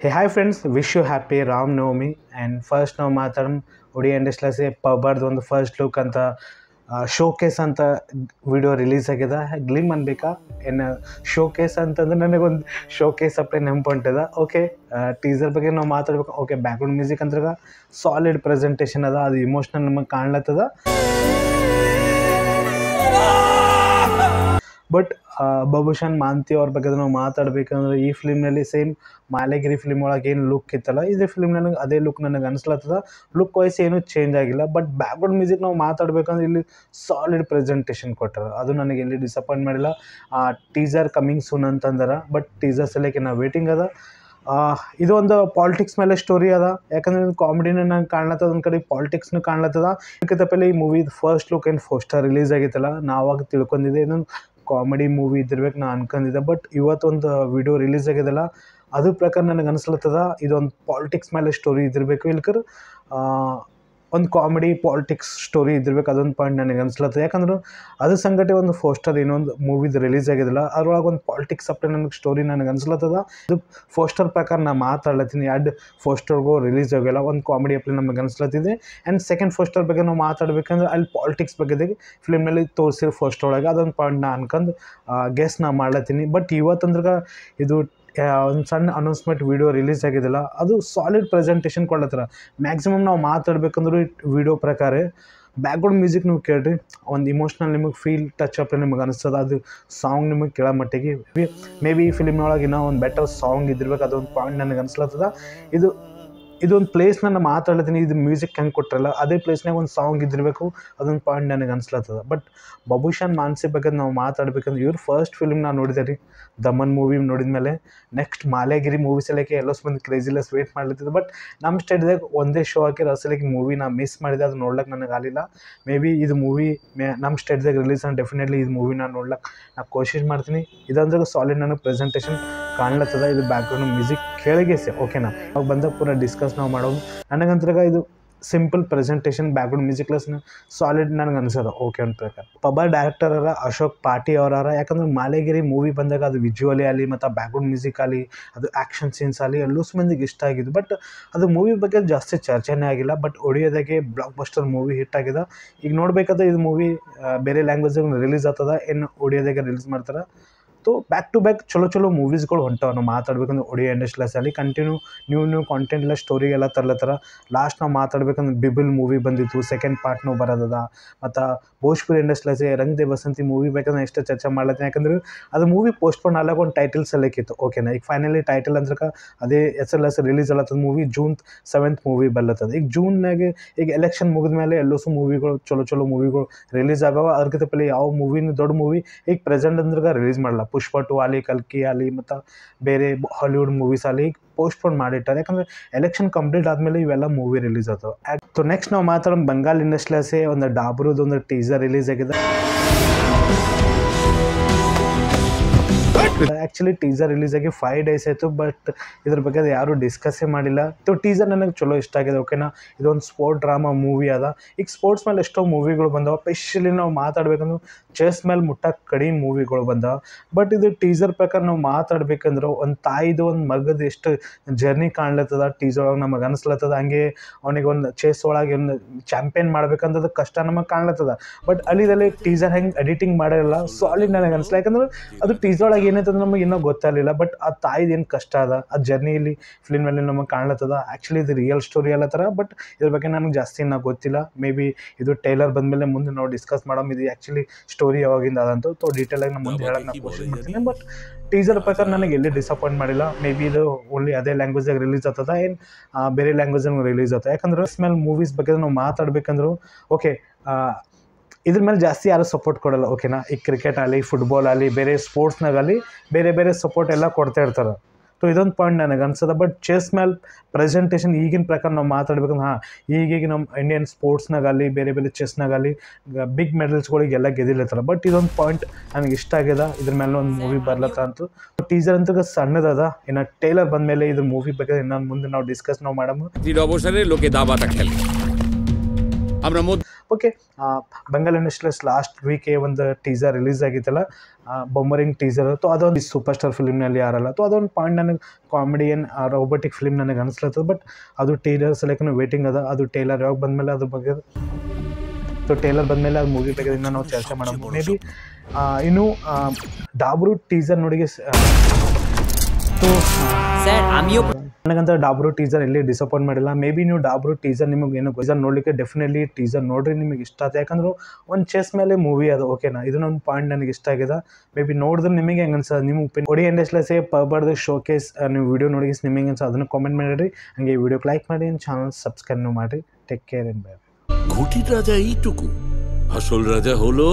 Hey, hi friends, wish you happy Ram Navami. And first ನಾವು ಮಾತಾಡೋಣ ಒಡಿ industries ಪಬ್ಬರ್ದು ಒಂದು ಫಸ್ಟ್ ಲುಕ್ ಅಂತ ಶೋಕೇಸ್ ಅಂತ ವಿಡಿಯೋ ರಿಲೀಸ್ ಆಗಿದೆ. ಗ್ಲಿಮ್ ಅನ್ಬೇಕಾ ಏನು ಶೋಕೇಸ್ ಅಂತಂದ್ರೆ ನನಗೊಂದು ಶೋಕೇಸ್ ಅಪ್ಲೈ ನೆನಪು ಹೊಂಟಿದ. ಓಕೆ, ಟೀಸರ್ ಬಗ್ಗೆ ನಾವು ಮಾತಾಡ್ಬೇಕು. ಓಕೆ, ಬ್ಯಾಕ್ಗ್ರೌಂಡ್ ಮ್ಯೂಸಿಕ್ ಅಂದ್ರೆ ಸಾಲಿಡ್ ಪ್ರೆಸೆಂಟೇಷನ್ ಅದ, ಅದು ಇಮೋಷ್ನಲ್ ನಮಗೆ ಕಾಣ್ಲತ್ತದ. ಬಟ್ ಬಾಬುಶಾನ್ ಮಾಂತಿ ಅವ್ರ ಬಗ್ಗೆ ನಾವು ಮಾತಾಡ್ಬೇಕಂದ್ರೆ ಈ ಫಿಲ್ಮ್ನಲ್ಲಿ ಸೇಮ್ ಮಾಲೆಗಿರಿ ಫಿಲ್ಮ್ ಒಳಗೆ ಏನು ಲುಕ್ ಇತ್ತಲ್ಲ, ಇದೇ ಫಿಲ್ಮ್ ನನಗೆ ಅದೇ ಲುಕ್ ನನಗೆ ಅನಿಸ್ಲತ್ತದ. ಲುಕ್ ವೈಸ್ ಏನೂ ಚೇಂಜ್ ಆಗಿಲ್ಲ. ಬಟ್ ಬ್ಯಾಕ್ಗ್ರೌಂಡ್ ಮ್ಯೂಸಿಕ್ ನಾವು ಮಾತಾಡ್ಬೇಕಂದ್ರೆ ಇಲ್ಲಿ ಸಾಲಿಡ್ ಪ್ರೆಸೆಂಟೇಷನ್ ಕೊಟ್ಟಾರ, ಅದು ನನಗೆ ಎಲ್ಲಿ ಡಿಸಪಾಯಿಂಟ್ ಮಾಡಿಲ್ಲ. ಟೀಸರ್ ಕಮಿಂಗ್ ಸೂನ್ ಅಂತಂದಾರ, ಬಟ್ ಟೀಸರ್ ಸಲಕ್ಕೆ ನಾವು ವೇಟಿಂಗ್ ಅದ. ಇದು ಒಂದು ಪಾಲಿಟಿಕ್ಸ್ ಮೇಲೆ ಸ್ಟೋರಿ ಅದ, ಯಾಕಂದ್ರೆ ಕಾಮಿಡಿನ ನಂಗೆ ಕಾಣ್ಲತ್ತದ, ಒಂದು ಕಡೆ ಪಾಲಿಟಿಕ್ಸ್ನು ಕಾಣ್ಲತ್ತದ. ಇದಕ್ಕಿಂತ ಪೆಲ್ಲ ಈ ಮೂವಿ ಫಸ್ಟ್ ಲುಕ್ ಏನು ಪೋಸ್ಟರ್ ರಿಲೀಸ್ ಆಗಿತ್ತಲ್ಲ, ನಾವಾಗ ತಿಳ್ಕೊಂಡಿದ್ದೆ ಇದೊಂದು ಕಾಮಿಡಿ ಮೂವಿ ಇದ್ದಿರ್ಬೇಕು ನಾ ಅನ್ಕೊಂಡಿದ್ದೆ. ಬಟ್ ಇವತ್ತೊಂದು ವಿಡಿಯೋ ರಿಲೀಸ್ ಆಗಿದೆಲ್ಲ, ಅದ್ರ ಪ್ರಕಾರ ನನಗೆ ಅನಿಸ್ಲತ್ತದ ಇದೊಂದು ಪಾಲಿಟಿಕ್ಸ್ ಮೇಲೆ ಸ್ಟೋರಿ ಇದ್ದಿರಬೇಕು, ಇಲ್ಕರ್ ಒಂದು ಕಾಮಿಡಿ ಪಾಲಿಟಿಕ್ಸ್ ಸ್ಟೋರಿ ಇದ್ದಿರ್ಬೇಕು. ಅದೊಂದು ಪಾಯಿಂಟ್ ನನಗೆ ಅನಿಸ್ಲತ್ತದ. ಯಾಕಂದ್ರೆ ಅದ್ರ ಸಂಗತಿ ಒಂದು ಪೋಸ್ಟರ್ ಇನ್ನೊಂದು ಮೂವಿದು ರಿಲೀಸ್ ಆಗಿದಿಲ್ಲ, ಅದ್ರೊಳಗೆ ಒಂದು ಪಾಲಿಟಿಕ್ಸ್ ಅಪ್ಲೈ ನನಗೆ ಸ್ಟೋರಿ ನನಗೆ ಅನಿಸ್ಲತ್ತದ. ಅದು ಪೋಸ್ಟರ್ ಪ್ರಕಾರ ನಾ ಮಾತಾಡ್ಲತ್ತೀನಿ. ಎರಡು ಪೋಸ್ಟರ್ಗೂ ರಿಲೀಸ್ ಆಗಿಲ್ಲ, ಒಂದು ಕಾಮಿಡಿ ಅಪ್ಲೈ ನಮಗೆ ಅನಿಸ್ಲತ್ತಿದೆ. ಆ್ಯಂಡ್ ಸೆಕೆಂಡ್ ಪೋಸ್ಟರ್ ಬಗ್ಗೆ ನಾವು ಮಾತಾಡ್ಬೇಕಂದ್ರೆ ಅಲ್ಲಿ ಪಾಲಿಟಿಕ್ಸ್ ಬಗ್ಗೆ ಫಿಲ್ಮ್ನಲ್ಲಿ ತೋರಿಸಿರೋ ಪೋಸ್ಟರ್ ಒಳಗೆ ಅದೊಂದು ಪಾಯಿಂಟ್ ನಾ ಅನ್ಕೊಂಡು ಗೆಸ್ ನಾ ಮಾಡ್ಲತ್ತೀನಿ. ಬಟ್ ಇವತ್ತಂದ್ರೆ ಇದು ಒಂದು ಸಣ್ಣ ಅನೌನ್ಸ್ಮೆಂಟ್ ವಿಡಿಯೋ ರಿಲೀಸ್ ಆಗಿದಿಲ್ಲ, ಅದು ಸಾಲಿಡ್ ಪ್ರೆಸೆಂಟೇಷನ್ ಕೊಡ್ಲತ್ತಾರ. ಮ್ಯಾಕ್ಸಿಮಮ್ ನಾವು ಮಾತಾಡ್ಬೇಕಂದ್ರೆ ವಿಡಿಯೋ ಪ್ರಕಾರ ಬ್ಯಾಕ್ಗ್ರೌಂಡ್ ಮ್ಯೂಸಿಕ್ ನೀವು ಕೇಳ್ರಿ, ಒಂದು ಇಮೋಷ್ನಲ್ ನಿಮಗೆ ಫೀಲ್ ಟಚ್ ಅಪ್ ನಿಮಗೆ ಅನಿಸ್ತದ. ಅದು ಸಾಂಗ್ ನಿಮಗೆ ಕೇಳೋ ಮಟ್ಟಿಗೆ ಮೇ ಬಿ ಈ ಫಿಲ್ಮ್ನೊಳಗೆ ಇನ್ನೂ ಒಂದು ಬೆಟರ್ ಸಾಂಗ್ ಇದ್ದಿರ್ಬೇಕು, ಅದೊಂದು ಪಾಯಿಂಟ್ ನನಗೆ ಅನಿಸ್ಲತ್ತದ. ಇದೊಂದು ಪ್ಲೇಸ್ ನಾನು ಮಾತಾಡ್ತೀನಿ, ಇದು ಮ್ಯೂಸಿಕ್ ಹೆಂಗೆ ಕೊಟ್ಟರಲ್ಲ ಅದೇ ಪ್ಲೇಸ್ನಾಗ ಒಂದು ಸಾಂಗ್ ಇದ್ದಿರಬೇಕು, ಅದೊಂದು ಪಾಯಿಂಟ್ ನನಗೆ ಅನಿಸ್ಲತ್ತದ. ಬಟ್ ಬಾಬುಶಾನ್ ಮಾನ್ಸಿ ಬಗ್ಗೆ ನಾವು ಮಾತಾಡ್ಬೇಕಂದ್ರೆ ಇವ್ರು ಫಸ್ಟ್ ಫಿಲ್ಮ್ ನಾನು ನೋಡಿದೆ ರೀ, ದಮನ್ ಮೂವಿ ನೋಡಿದ ಮೇಲೆ ನೆಕ್ಸ್ಟ್ ಮಾಲೆಗಿರಿ ಮೂವಿ ಸಲಕ್ಕೆ ಎಲ್ಲೋ ಮಂದಿ ಕ್ರೇಜಿಲೆಸ್ ವೇಟ್ ಮಾಡ್ಲತ್ತಿದ್ದೆ. ಬಟ್ ನಮ್ಮ ಸ್ಟೇಟ್ದಾಗ ಒಂದೇ ಶೋ ಹಾಕಿ ಅಸಲಿಗೆ ಮೂವಿ ನಾ ಮಿಸ್ ಮಾಡಿದೆ, ಅದು ನೋಡ್ಲಿಕ್ಕೆ ನನಗೆ ಆಗಲಿಲ್ಲ. ಮೇ ಬಿ ಇದು ಮೂವಿ ನಮ್ಮ ಸ್ಟೇಟ್ದಾಗ ರಿಲೀಸ್ ಆಗಿ ಡೆಫಿನೆಟ್ಲಿ ಇದು ಮೂವಿ ನಾನು ನೋಡ್ಲಿಕ್ಕೆ ನಾ ಕೋಶಿಶ್ ಮಾಡ್ತೀನಿ. ಇದಂದ್ರೆ ಸಾಲಿಡ್ ನನಗೆ ಪ್ರೆಸೆಂಟೇಷನ್ ಕಾಣ್ಲತ್ತದ. ಇದು ಬ್ಯಾಕ್ಗ್ರೌಂಡ್ ಮ್ಯೂಸಿಕ್ ಕೇಳಿಗೆ ಓಕೆನಾ, ಅವಾಗ ಬಂದಾಗ ಪೂರ ಡಿಸ್ಕಸ್ ನಾವು ಮಾಡೋದು. ನನಗಂತ್ರಾಗ ಇದು ಸಿಂಪಲ್ ಪ್ರೆಸೆಂಟೇಷನ್ ಬ್ಯಾಕ್ಗ್ರೌಂಡ್ ಮ್ಯೂಸಿಕ್ಲೆಸ್ ಸಾಲಿಡ್ ನನಗೆ ಅನಿಸೋದು. ಓಕೆ ಅಂತ ಪ್ರಕಾರ ಪಬ್ಬರ್ ಡೈರೆಕ್ಟರ್ ಅರ ಅಶೋಕ್ ಪಾಟಿ ಅವರಾರ. ಯಾಕಂದ್ರೆ ಮಾಲೆಗಿರಿ ಮೂವಿ ಬಂದಾಗ ಅದು ವಿಜುವಲಿ ಆಗಲಿ ಮತ್ತು ಬ್ಯಾಕ್ಗ್ರೌಂಡ್ ಮ್ಯೂಸಿಕ್ ಆಗಲಿ ಅದು ಆ್ಯಕ್ಷನ್ ಸೀನ್ಸ್ ಆಗಲಿ ಎಲ್ಲೂ ಮಂದಿಗೆ ಇಷ್ಟ ಆಗಿದ್ದು. ಬಟ್ ಅದು ಮೂವಿ ಬಗ್ಗೆ ಜಾಸ್ತಿ ಚರ್ಚೆನೇ ಆಗಿಲ್ಲ. ಬಟ್ ಒಡಿಯೋದಾಗೆ ಬ್ಲಾಕ್ ಬಸ್ಟರ್ ಮೂವಿ ಹಿಟ್ ಆಗಿದೆ. ಈಗ ನೋಡ್ಬೇಕಾದ್ರೆ ಇದು ಮೂವಿ ಬೇರೆ ಲ್ಯಾಂಗ್ವೇಜಾಗ ರಿಲೀಸ್ ಆಗ್ತದ, ಏನು ಒಡಿಯೋದಾಗೆ ರಿಲೀಸ್ ಮಾಡ್ತಾರೆ. ಸೊ ಬ್ಯಾಕ್ ಟು ಬ್ಯಾಕ್ ಚಲೋ ಮೂವೀಸ್ಗಳು ಹೊಂಟವೆ. ನಾವು ಮಾತಾಡ್ಬೇಕಂದ್ರೆ ಒಡಿಯಾ ಇಂಡಸ್ಟ್ರೀಸಲ್ಲಿ ಕಂಟಿನ್ಯೂ ನ್ಯೂ ಕಂಟೆಂಟ್ಲೆಲ್ಲ ಸ್ಟೋರಿಗೆಲ್ಲ ತರ್ಲತ್ತಾರ. ಲಾಸ್ಟ್ ನಾವು ಮಾತಾಡ್ಬೇಕಂದ್ರೆ ಬಿಬಿಲ್ ಮೂವಿ ಬಂದಿತ್ತು, ಸೆಕೆಂಡ್ ಪಾರ್ಟ್ನೂ ಬರೋದದ. ಮತ್ತು ಭೋಜ್ಪುರಿ ಇಂಡಸ್ಟ್ರೀಸೇ ರಂಗ್ ದೇ ಬಸಂತಿ ಮೂವಿ ಬೇಕಂದ್ರೆ ಎಷ್ಟು ಚರ್ಚೆ ಮಾಡ್ಲತ್ತೀನಿ. ಯಾಕಂದ್ರೆ ಅದು ಮೂವಿ ಪೋಸ್ಟ್ಪೋನ್ ಆಲಾಗ ಒಂದು ಟೈಟಲ್ ಸೆಲೆಕ್ಕಿತ್ತು. ಓಕೆನಾ, ಈಗ ಫೈನಲಿ ಟೈಟಲ್ ಅಂದ್ರೆ ಅದೇ ಹೆಸರು ರಿಲೀಸ್ ಅಲ್ಲತ್ತದ. ಮೂವಿ June 7th ಮೂವಿ ಬರ್ಲತ್ತದ. ಈಗ ಜೂನ್ನಾಗೆ ಈಗ ಎಲೆಕ್ಷನ್ ಮುಗಿದ ಮೇಲೆ ಎಲ್ಲೋಸು ಮೂವಿಗಳು ಚಲೋ ಮೂವಿಗಳು ರಿಲೀಸ್ ಆಗವ. ಅದಕ್ಕಿಂತ ಪೆಲ್ಲ ಯಾವ ಮೂವಿನೂ ದೊಡ್ಡ ಮೂವಿ ಈಗ ಪ್ರೆಸೆಂಟ್ ಅಂದ್ರೆ ರಿಲೀಸ್ ಮಾಡಲ್ಲ. ಪುಷ್ಪ 2 ಆಗಲಿ, ಕಲ್ಕಿ ಆಗಲಿ ಮತ್ತು ಬೇರೆ ಹಾಲಿವುಡ್ ಮೂವೀಸ್ ಆಗಲಿ ಈಗ ಪೋಸ್ಟ್ಪೋನ್ ಮಾಡಿಟ್ಟಾರೆ. ಯಾಕಂದರೆ ಎಲೆಕ್ಷನ್ ಕಂಪ್ಲೀಟ್ ಆದಮೇಲೆ ಇವೆಲ್ಲ ಮೂವಿ ರಿಲೀಸ್ ಆಗ್ತವೆ. ಸೊ ನೆಕ್ಸ್ಟ್ ನಾವು ಮಾತಾಡೋಣ ಬಂಗಾಲ್ ಇಂಡಸ್ಟ್ರೀಸೇ ಒಂದು ಡಾಬ್ರದ್ದು ಒಂದು ಟೀಸರ್ ರಿಲೀಸ್ ಆಗಿದೆ. ಆ್ಯಕ್ಚುಲಿ ಟೀಸರ್ ರಿಲೀಸ್ ಆಗಿ 5 days ಆಯಿತು. ಬಟ್ ಇದ್ರ ಬಗ್ಗೆ ಅದು ಯಾರೂ ಡಿಸ್ಕಸ್ಸೇ ಮಾಡಿಲ್ಲ. ಸೊ ಟೀಸರ್ ನನಗೆ ಚಲೋ ಇಷ್ಟ ಆಗಿದೆ. ಓಕೆನಾ, ಇದೊಂದು ಸ್ಪೋರ್ಟ್ ಡ್ರಾಮಾ ಮೂವಿ ಅದ. ಈಗ ಸ್ಪೋರ್ಟ್ಸ್ ಮೇಲೆ ಎಷ್ಟೋ ಮೂವಿಗಳು ಬಂದವ. ಸ್ಪೆಷಲಿ ನಾವು ಮಾತಾಡ್ಬೇಕಂದ್ರೆ ಚೆಸ್ ಮೇಲೆ ಮುಟ್ಟಕ್ಕೆ ಕಡಿಮೆ ಮೂವಿಗಳು ಬಂದವ. ಬಟ್ ಇದು ಟೀಸರ್ ಪ್ರಕಾರ ನಾವು ಮಾತಾಡ್ಬೇಕಂದ್ರೆ ಒಂದು ತಾಯಿದು ಒಂದು ಮಗದ ಎಷ್ಟು ಜರ್ನಿ ಕಾಣ್ಲತ್ತದ ಟೀಸರ್ ಒಳಗೆ ನಮಗೆ ಅನಿಸ್ಲತ್ತದ. ಹಂಗೆ ಅವನಿಗೆ ಒಂದು ಚೆಸ್ ಒಳಗೆ ಒಂದು ಚಾಂಪಿಯನ್ ಮಾಡ್ಬೇಕಂದ್ರೆ ಕಷ್ಟ ನಮಗೆ ಕಾಣ್ಲತ್ತದ. ಬಟ್ ಅಲ್ಲಿದಲ್ಲಿ ಟೀಸರ್ ಹೆಂಗೆ ಎಡಿಟಿಂಗ್ ಮಾಡಿರಲ್ಲ ಸಾಲಿಡ್ ನನಗೆ ಅನಿಸ್ಲ. ಯಾಕಂದ್ರೆ ಅದು ಟೀಸರ್ ಒಳಗೆ ಏನೈತದ ನಮಗೆ ಇನ್ನೂ ಗೊತ್ತಾಗಲಿಲ್ಲ. ಬಟ್ ಆ ತಾಯಿದು ಏನು ಕಷ್ಟ ಅದ ಆ ಜರ್ನಿಯಲ್ಲಿ ಫಿಲ್ಮಲ್ಲಿ ನಮಗೆ ಕಾಣ್ಲತ್ತದ. ಆ್ಯಕ್ಚುಲಿ ಇದು ರಿಯಲ್ ಸ್ಟೋರಿ ಅಲ್ಲ ಥರ. ಬಟ್ ಇದ್ರ ಬಗ್ಗೆ ನನಗೆ ಜಾಸ್ತಿ ಇನ್ನೂ ಗೊತ್ತಿಲ್ಲ. ಮೇ ಬಿ ಇದು ಟೈಲರ್ ಬಂದಮೇಲೆ ಮುಂದೆ ನಾವು ಡಿಸ್ಕಸ್ ಮಾಡೋದು ಇದು ಆ್ಯಕ್ಚುಲಿ ಸ್ಟೋರಿ ಯಾವಾಗಿಂದ ಅದಂತೂ. ಸೊ ಡೀಟೇಲಾಗಿ ನಾನು ಮುಂದೆ ಹೇಳಕ್ಕೆ ನಾನು ಕೋಶಿಶ್ ಮಾಡ್ತೀನಿ. ಬಟ್ ಟೀಸರ್ ಪ್ರಕಾರ ನನಗೆ ಎಲ್ಲಿ ಡಿಸಪಾಯಿಂಟ್ ಮಾಡಿಲ್ಲ. ಮೇ ಬಿ ಇದು ಓನ್ಲಿ ಅದೇ ಲ್ಯಾಂಗ್ವೇಜಾಗ ರಿಲೀಸ್ ಆಗ್ತದ, ಏನು ಬೇರೆ ಲ್ಯಾಂಗ್ವೇಜಾಗ ರಿಲೀಸ್ ಆಗ್ತದೆ. ಯಾಕಂದ್ರೆ ಸ್ಮೆಲ್ ಮೂವೀಸ್ ಬಗ್ಗೆ ನಾವು ಮಾತಾಡ್ಬೇಕಂದ್ರು ಓಕೆ ಇದ್ರ ಮೇಲೆ ಜಾಸ್ತಿ ಯಾರು ಸಪೋರ್ಟ್ ಕೊಡಲ್ಲ. ಓಕೆನಾ, ಈಗ ಕ್ರಿಕೆಟ್ ಆಗಲಿ, ಫುಟ್ಬಾಲ್ ಆಗಲಿ, ಬೇರೆ ಸ್ಪೋರ್ಟ್ಸ್ನಾಗಲಿ ಬೇರೆ ಸಪೋರ್ಟ್ ಎಲ್ಲ ಕೊಡ್ತಾ ಇರ್ತಾರೆ. ಸೊ ಇದೊಂದು ಪಾಯಿಂಟ್ ನನಗೆ ಅನ್ಸದ. ಬಟ್ ಚೆಸ್ ಮೇಲೆ ಪ್ರೆಸೆಂಟೇಷನ್ ಈಗಿನ ಪ್ರಕಾರ ನಾವು ಮಾತಾಡ್ಬೇಕಂದ್ರೆ ಈಗೀಗ ನಮ್ಮ ಇಂಡಿಯನ್ ಸ್ಪೋರ್ಟ್ಸ್ನಾಗಲಿ ಬೇರೆ ಚೆಸ್ನಾಗಲಿ ಬಿಗ್ ಮೆಡಲ್ಸ್ಗಳಿಗೆಲ್ಲ ಗೆದಿಲತ್ತಾರ. ಬಟ್ ಇದೊಂದು ಪಾಯಿಂಟ್ ನನಗೆ ಇಷ್ಟ ಆಗ್ಯದ. ಇದ್ರ ಮೇಲೆ ಒಂದು ಮೂವಿ ಬರ್ಲತ್ತ ಅಂತೂ. ಟೀಸರ್ ಅಂತೂ ಸಣ್ಣದದ. ಇನ್ನು ಟೈಲರ್ ಬಂದಮೇಲೆ ಇದ್ರ ಮೂವಿ ಬಗ್ಗೆ ಇನ್ನೊಂದು ಮುಂದೆ ನಾವು ಡಿಸ್ಕಸ್ ನಾವು ಮಾಡಮು. ಓಕೆ, ಬಂಗಾಲ್ ಇಂಡಸ್ಟ್ರೀಸ್ ಲಾಸ್ಟ್ ವೀಕೆ ಒಂದು ಟೀಸರ್ ರಿಲೀಸ್ ಆಗಿತ್ತಲ್ಲ, ಬೊಂಬರಿಂಗ್ ಟೀಸರ್ ತೊ ಅದೊಂದು ಸೂಪರ್ ಸ್ಟಾರ್ ಫಿಲ್ಮ್ನಲ್ಲಿ ಯಾರಲ್ಲ ತೊ ಅದೊಂದು ಪಾಯಿಂಟ್ ನನಗೆ ಕಾಮಿಡಿಯನ್ ರೋಬೋಟಿಕ್ ಫಿಲ್ಮ್ ನನಗೆ ಅನಿಸ್ಲತ್ತದ. ಬಟ್ ಅದು ಟೀಸರ್ ಸಲಕ್ಕೆ ವೇಟಿಂಗ್ ಅದ. ಅದು ಟೇಲರ್ ಯಾವಾಗ ಬಂದಮೇಲೆ ಅದ್ರ ಬಗ್ಗೆ ಸೊ ಟೇಲರ್ ಬಂದಮೇಲೆ ಅದು ಮೂವಿ ಬಗ್ಗೆ ಇನ್ನೂ ನಾವು ಚರ್ಚೆ ಮಾಡೋಣ. ಮೇ ಬಿ ಇನ್ನು ಡಾಬ್ರು ಟೀಸರ್ ನೋಡಿಗೆ ಸೊ ನನಗಂತ ಡಾಬ್ರು ಟೀಸರ್ ಎಲ್ಲಿ ಡಿಸಪಾಯಿಂಟ್ ಮಾಡಿಲ್ಲ. ಮೇ ಬಿ ನೀವು ಡಾಬ್ರು ಟೀಸರ್ ನಿಮಗೆ ಏನು ಟೀಸರ್ ನೋಡಲಿಕ್ಕೆ ಡೆಫಿನೆಟ್ಲಿ ಟೀಸರ್ ನೋಡ್ರಿ, ನಿಮಗೆ ಇಷ್ಟ ಆಯ್ತು. ಯಾಕಂದ್ರೆ ಒಂದು ಚೆಸ್ ಮೇಲೆ ಮೂವಿ ಅದು, ಓಕೆನಾ. ಇದನ್ನೊಂದು ಪಾಯಿಂಟ್ ನನಗೆ ಇಷ್ಟ ಆಗಿದೆ. ಮೇ ಬಿ ನೋಡಿದ್ರೆ ನಿಮಗೆ ಹೆಂಗೆ ಅನ್ಸೋದು, ನಿಮ್ಮ ಒಪಿನಿಯನ್ ಕೊಡಿ. ಇಂಡಸ್ಟ್ರಿಯಲ್ಲೇ ಪರ್ಬರ್ದು ಶೋಕೇಸ್ ನೀವು ವಿಡಿಯೋ ನೋಡಿ ನಿಮಗೆ ಅನ್ಸೋದು ಅದನ್ನು ಕಾಮೆಂಟ್ ಮಾಡಿರಿ. ಹಾಗೆ ಈ ವಿಡಿಯೋಕ್ಕೆ ಲೈಕ್ ಮಾಡಿ, ಚಾನಲ್ ಸಬ್ಸ್ಕ್ರೈಬ್ ಮಾಡಿರಿ. Take care and bye. ঘটির রাজা এইটুকু, আসল রাজা হলো